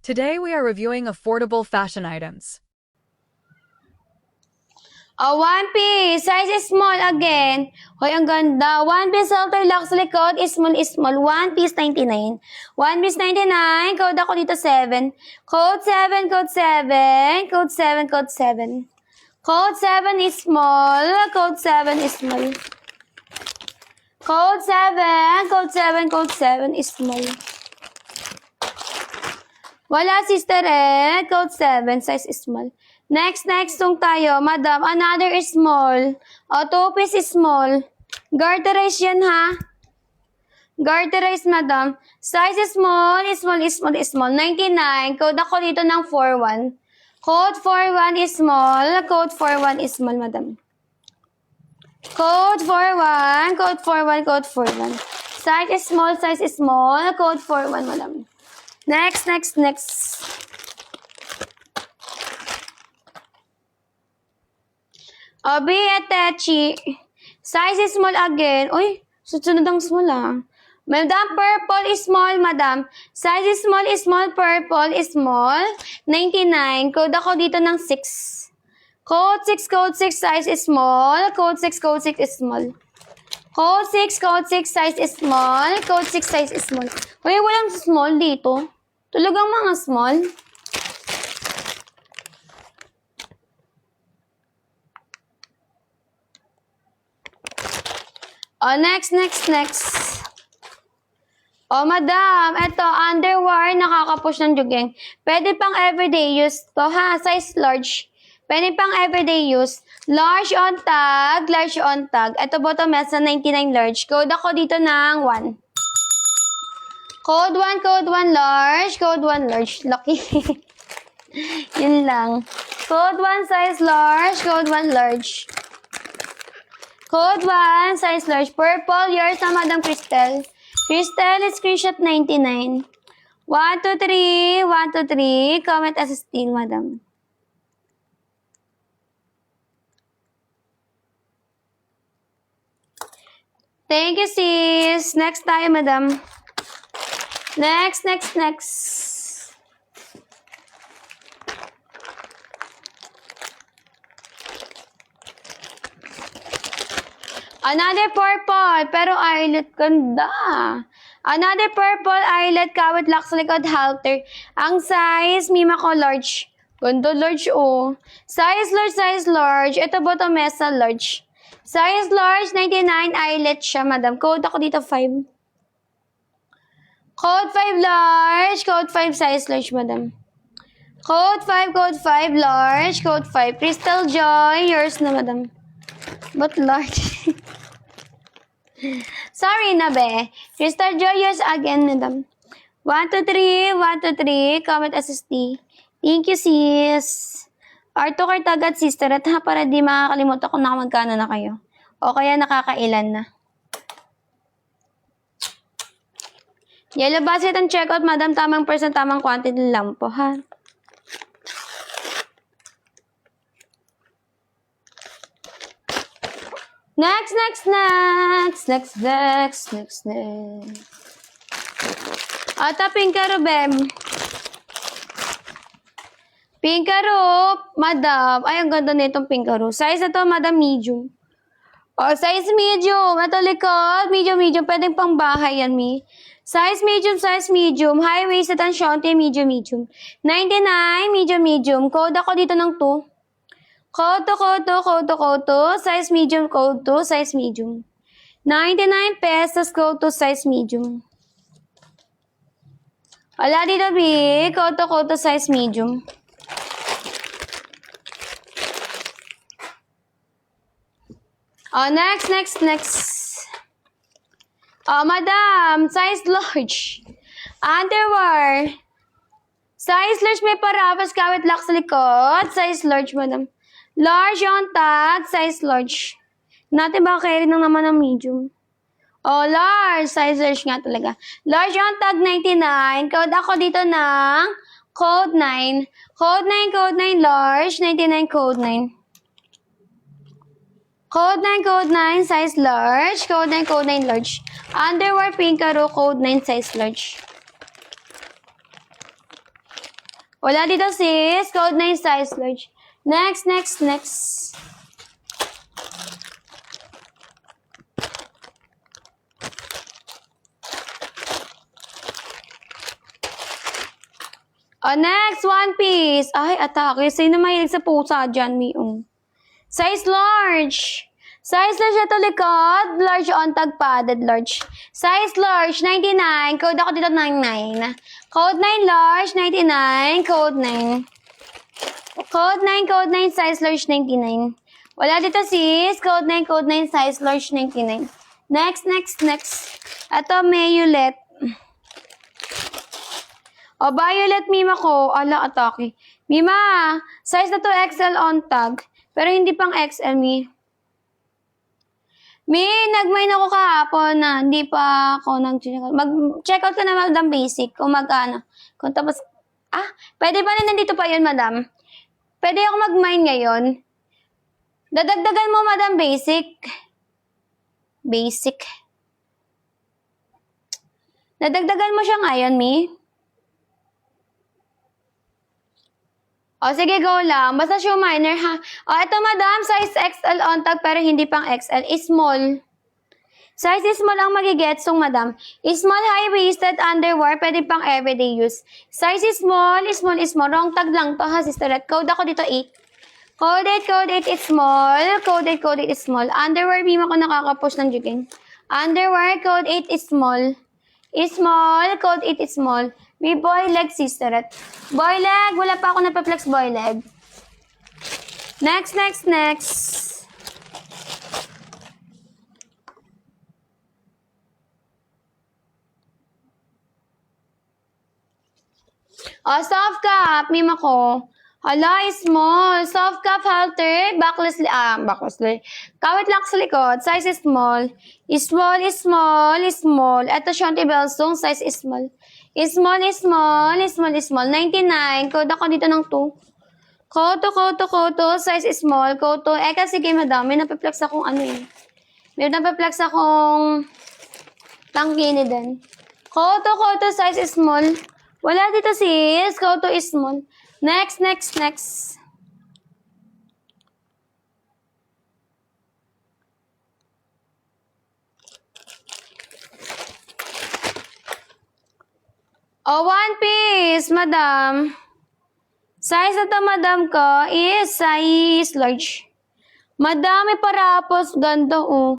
Today we are reviewing affordable fashion items. One piece, size is small again. Hoy, ang ganda. One piece halter locks likod, small is small. One piece 99. One piece 99. Code ako dito 7. Code 7, code 7. Code 7, code 7. Code 7 is small. Code 7 is small. Code 7, code 7, code 7 is small. Wala, sister eh. Code 7, size is small. Next tong tayo. Madam, another is small. O, two-piece is small. Garterize yan, ha? Garterize, madam. Size is small, is small, is small, is small. 99. Code ako dito ng 41. Code 41 is small. Code 41 is small, madam. Code 41, code 41, code 41. Size is small, size is small. Code 41, madam. Next. Obi Atechi. Size is small again. Uy, susunod ang small ah. Madam, purple is small, madam. Size is small, purple is small. 99. Code ako dito ng 6. Code 6, size is small. Code 6, is small. Code 6, size is small. Code 6, size is small. Uy, walang small dito. Talagang mga small. Oh, next. Oh, madam, eto, underwear, nakaka-push ng jugeng. Pwede pang everyday use to, ha? Size large. Pwede pang everyday use. Large on tag. Eto, bottom sa 99 large. Code ako dito ng 1. Code 1, large. Code 1, large. Lucky. Yun lang. Code 1, size large. Code 1, large. Code 1, size large. Purple, yours na, Madam Cristel. Cristel, screenshot 99. 1, 2, 3. Comment as still, Madam. Thank you, sis. Next tayo, Madam. Next. Another purple, pero eyelet ganda. Another purple eyelet kawit lock sa likod halter. Ang size, mima ko large. Ganda large oh. Size large. Ito bottom mesa large. Size large, 99 eyelet siya, madam. Code ako dito 5. Code 5 large. Code 5 size large, madam. Code 5 large. Code 5. Crystal Joy, yours na, madam. But large. Sorry na, be. Crystal Joy, yours again, madam. 1, 2, 3. Comment SSD. Thank you, sis. Arto kay tagad, sister. At ha, para di makakalimutan kung magkano na kayo. O kaya nakakailan na. Yellow basket ang checkout, madam. Tamang person, tamang quantity lang po, ha? Next. Ata Pinkaro, bem. Pinkaro, madam. Ay, ang ganda nitong Pinkaro. Size na to, madam, medium. O, size medium. Ito likod, medium. Pwedeng pang bahay yan, mi. Size medium. High-waisted ang shonte, medium. 99, medium. Code ako dito ng 2. Code to. Size medium, code to. Size medium. 99 pesos, code to. Size medium. Wala dito, B. Code to. Size medium. Oh, next. Oh, madam. Size large. Underwear. Size large, may parapas, kawit lock sa likod. Size large, madam. Large on tag, size large. Natin baka carry nang naman ng medium. Oh, large. Size large nga talaga. Large on tag, 99. Code ako dito ng code 9. Code 9, large. 99, code 9. Code 9, size large. Code 9, large. Underwear Pinkaro, code 9, size large. Wala dito sis. Code 9 size large. Next, next, next. Next, One Piece. Ay, atake. Sino mahilig sa pusa dyan, Miong? Size large. Size large ito likod. Large on tag padded large. Size large, 99. Code ako dito 99. Code 9 large, 99. Code 9. Code 9, code 9, size large 99. Wala dito sis. Code 9, code 9, size large 99. Next, next, next. Ito, Mayulet. O, Violet Mima ko. Ala, atake. Mima, size na to XL on tag. Pero hindi pang XL, Mi. Mi, nag-mine ako kahapon na hindi pa ako mag-check out ka na, Madam Basic. Kung mag-ano. Kung tapos, pwede ba na nandito pa yun, Madam? Pwede ako mag-mine ngayon. Dadagdagan mo, Madam Basic. Basic. Dadagdagan mo siya ngayon, Mi. O, sige, go lang. Basta shoe minor, ha? O, ito, Madam, size XL on tag, pero hindi pang XL. Small. Size small ang magigetsong, Madam. Small, high-waisted, underwear, pwede pang everyday use. Size small, small, small. Wrong tag lang to, ha, sisterette. Code ako dito, 8. Code 8 is small. Code 8 is small. Underwear, bima ko nakaka-push ng jugin. Underwear, code 8 is small. Small, code 8 is small. May boy leg, sisterette. Boy leg, wala pa ako napaplex boy leg. Next, next, next. O, soft cup, mima ko. Hala, small. Soft cup halter, backless, kawit lang sa likod, size is small. Small, small, small. Ito, Shanty Belsong, size is small. Small, small, small, small. 99. Code ako dito ng 2. Koto, size is small. Koto. Kasi kay Madam, may napaplex akong ano eh. May napaplex akong tangkini din. Koto, size is small. Wala dito sis. Koto is small. Next, next, next. O, One Piece, Madam. Size na to, Madam ko, is size large. Madami parapos, ganda, oh.